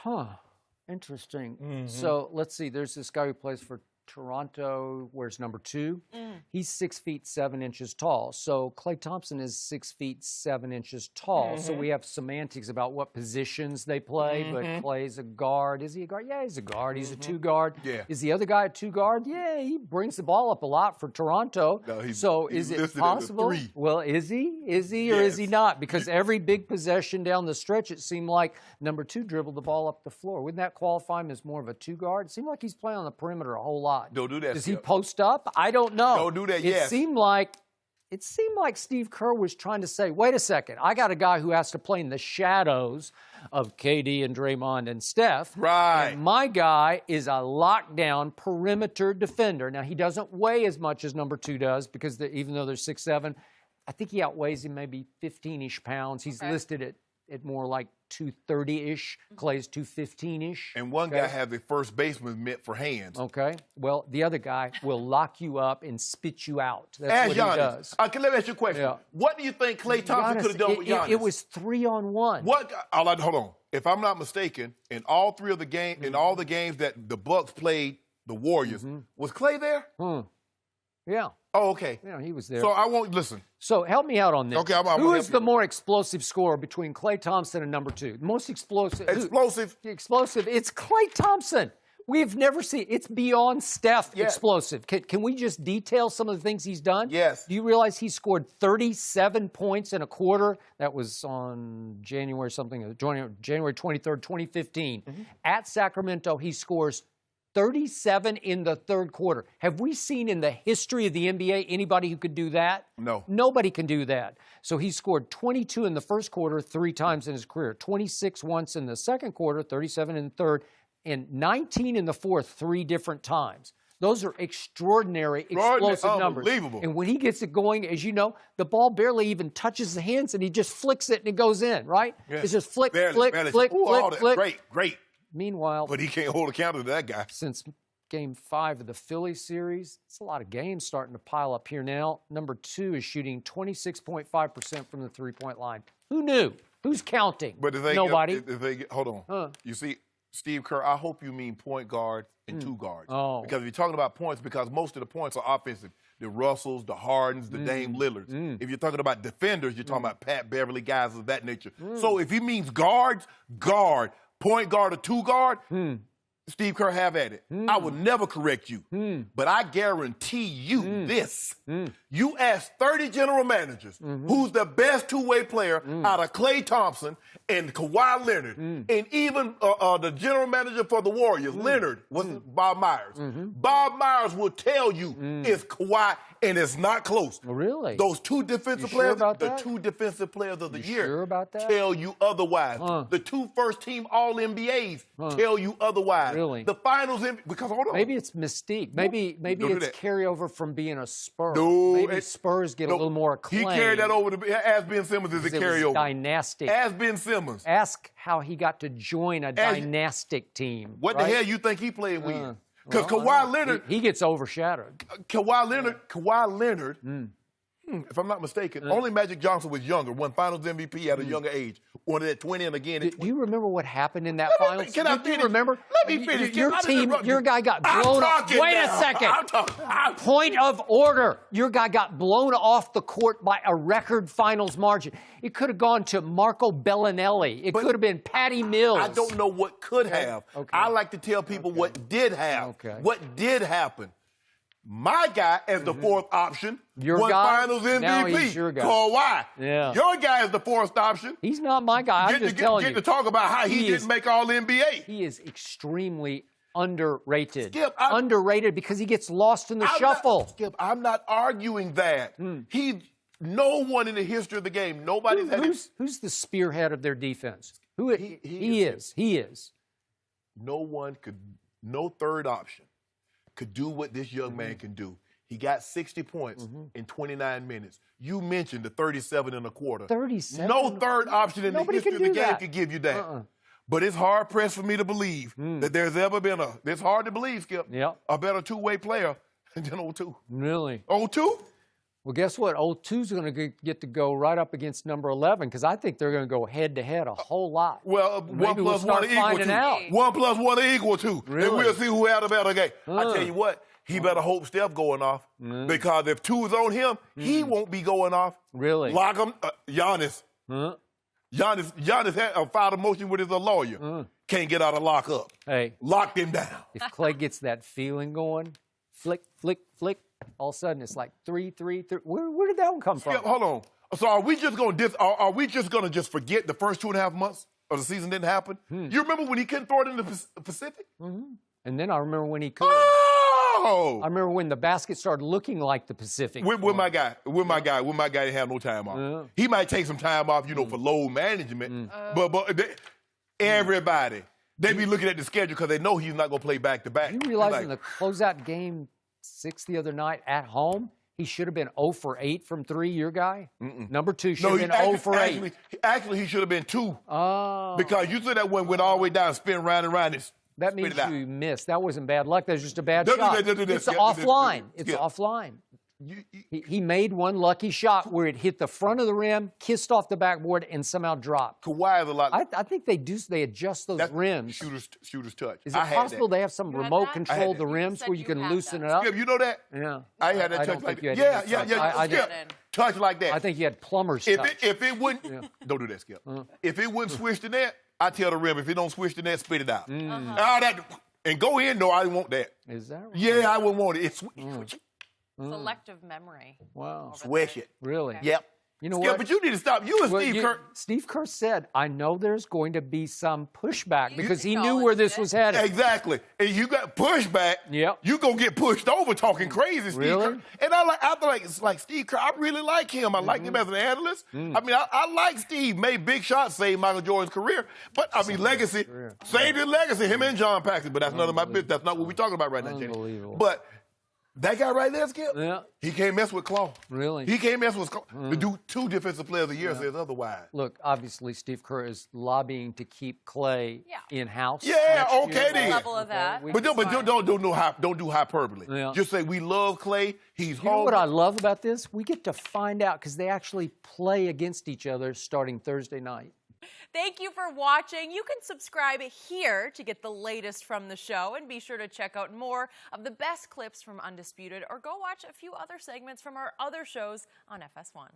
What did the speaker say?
Huh. Interesting. So let's see. There's this guy who plays for Toronto, wears number 2. He's 6'7" tall. So Klay Thompson is 6'7" tall. So we have semantics about what positions they play. But Klay's a guard. Is he a guard? Yeah, he's a guard. He's a 2 guard. Yeah. Is the other guy a 2 guard? Yeah, he brings the ball up a lot for Toronto. No, is it possible? Well, is he? Is he or is he not? Because every big possession down the stretch, it seemed like number 2 dribbled the ball up the floor. Wouldn't that qualify him as more of a 2 guard? It seemed like he's playing on the perimeter a whole lot. Don't do that. Does he post up? I don't know. Don't do that. It seemed like Steve Kerr was trying to say, wait a second, I got a guy who has to play in the shadows of KD and Draymond and Steph. Right. And my guy is a lockdown perimeter defender. Now, he doesn't weigh as much as number 2 does because even though they're 6'7", I think he outweighs him maybe 15-ish pounds. He's listed at more like 230-ish. Klay's 215-ish. And one guy has the first baseman meant for hands. Okay. Well, the other guy will lock you up and spit you out. That's what he does. Let me ask you a question. Yeah. What do you think Klay Thompson could have done with Giannis? It was 3-on-1. Hold on. If I'm not mistaken, in all 3 of the games, in all the games that the Bucks played the Warriors, was Klay there? Yeah. Oh, okay. Yeah, he was there. So I won't listen. So help me out on this. Okay, Who is the more explosive scorer between Klay Thompson and number 2? Most explosive. Explosive. It's Klay Thompson. We've never seen. It's beyond Steph explosive. Can we just detail some of the things he's done? Yes. Do you realize he scored 37 points in a quarter? That was on January 23rd, 2015. At Sacramento, he scores 37 in the third quarter. Have we seen in the history of the NBA anybody who could do that? No. Nobody can do that. So he scored 22 in the first quarter 3 times in his career, 26 once in the second quarter, 37 in the third, and 19 in the fourth 3 different times. Those are extraordinary, explosive numbers. Unbelievable. And when he gets it going, as you know, the ball barely even touches the hands, and he just flicks it and it goes in, right? Yes. It's just flick, barely. flick. Great. Meanwhile, but he can't hold a counter to that guy. Since Game 5 of the Phillies series, it's a lot of games starting to pile up here now. Number 2 is shooting 26.5% from the three-point line. Who knew? Who's counting? But Nobody. Hold on. You see, Steve Kerr, I hope you mean point guard and 2 guards. Oh. Because if you're talking about points, because most of the points are offensive. The Russells, the Hardens, the Dame Lillards. If you're talking about defenders, you're talking about Pat Beverly, guys of that nature. So if he means guards, point guard or 2 guard, Steve Kerr, have at it. I will never correct you. But I guarantee you this. You ask 30 general managers who's the best 2-way player out of Klay Thompson and Kawhi Leonard, and even the general manager for the Warriors, Leonard, was Bob Myers. Bob Myers will tell you it's Kawhi, and it's not close. Really? Those 2 defensive players, the 2 defensive players of the year, sure about that? tell you otherwise. The 2 first-team All-NBAs tell you otherwise. Really? The finals, because hold on. Maybe it's mystique. Maybe it's carryover from being a Spur. No, maybe Spurs get a little more acclaim. He carried that over ask Ben Simmons is a carryover. It was dynastic. Ask Ben Simmons. Ask how he got to join a dynastic team. What the hell you think he played with? Because Kawhi Leonard, he gets overshadowed. Kawhi Leonard, if I'm not mistaken, only Magic Johnson was younger, won Finals MVP at a younger age. Won it at 20 and again at 20. Do you remember what happened in that finals? Can I finish? Do you remember? Let me finish. Your guy got blown off. Wait a second. Point of order. Your guy got blown off the court by a record finals margin. It could have gone to Marco Bellinelli. It could have been Patty Mills. I don't know what could have. I like to tell people what did have. What did happen. My guy as the 4th option won Finals MVP. Now he's your guy. Kawhi. Yeah. Your guy is the 4th option. He's not my guy. I'm just telling you. Get to talk about how he didn't make All-NBA. He is extremely underrated. Skip, underrated because he gets lost in the shuffle. Skip, I'm not arguing that. No one in the history of the game, nobody's had Who's the spearhead of their defense? He is. No third option could do what this young man can do. He got 60 points in 29 minutes. You mentioned the 37 in a quarter. 37? No third option in the history of the game could give you that. But it's hard-pressed for me to believe that there's ever been it's hard to believe, Skip, a better 2-way player than 0-2. Really? 0-2? Well, guess what? Old 2's going to get to go right up against number 11 because I think they're going to go head-to-head a whole lot. Well, Maybe 1 plus 1 is equal to. out. 1 plus 1 is equal to. Really? And we'll see who had a better game. I tell you what, he better hope Steph going off because if 2 is on him, he won't be going off. Really? Lock him. Giannis. Giannis had filed a motion with his lawyer. Can't get out of lockup. Hey. Locked him down. If Klay gets that feeling going, flick, flick, flick, all of a sudden it's like 3, 3, 3. Where did that one come from? Yeah, hold on. So are we just going to just forget the first 2.5 months of the season didn't happen? You remember when he couldn't throw it in the Pacific? And then I remember when he could. Oh! I remember when the basket started looking like the Pacific. With my guy didn't have no time off. He might take some time off, for load management. But everybody, they be looking at the schedule because they know he's not going to play back-to-back. You realize in the closeout game 6 the other night at home, he should have been 0 for 8 from 3, your guy? Number 2 should have been 0 for 8. Actually, he should have been 2. Oh. Because you said that one went all the way down, spin round and round. That means you missed. That wasn't bad luck. That was just a bad shot. It's offline. It's offline. He made one lucky shot where it hit the front of the rim, kissed off the backboard, and somehow dropped. Kawhi is a lot. I think they adjust those rims. Shooter's touch. Is it possible they have some remote control the rims where you can loosen it up? Skip, you know that? Yeah. I had that touch like that. Yeah. Skip, touch like that. I think you had plumber's touch. If it wouldn't, don't do that, Skip. If it wouldn't swish the net, I tell the rim, if it don't swish the net, spit it out. And go in, no, I didn't want that. Is that right? Yeah, I wouldn't want it. It's Selective memory. Wow. Swish it. Really? Okay. Yep. You know Skip, what? but you need to stop. You and Steve Kerr. Steve Kerr said, I know there's going to be some pushback because he knew where this was headed. Exactly. And you got pushback. Yep. You going to get pushed over talking crazy, Steve Really? Kerr. And I feel like it's like Steve Kerr. I really like him. I like him as an analyst. I mean, I like Steve. Made big shots, saved Michael Jordan's career. But, I mean, legacy. Saved his legacy, him and John Paxson. But that's none of my business. That's not what we're talking about right now, Jenny. Unbelievable. But that guy right there, Skip, Yeah. he can't mess with Claw. Really? He can't mess with Claw. The dude, 2 defensive players of the year says otherwise. Look, obviously, Steve Kerr is lobbying to keep Klay in-house. Yeah, okay then. Level of that. But don't do hyperbole. Yeah. Just say we love Klay. He's You know home. what I love about this? We get to find out because they actually play against each other starting Thursday night. Thank you for watching. You can subscribe here to get the latest from the show, and be sure to check out more of the best clips from Undisputed, or go watch a few other segments from our other shows on FS1.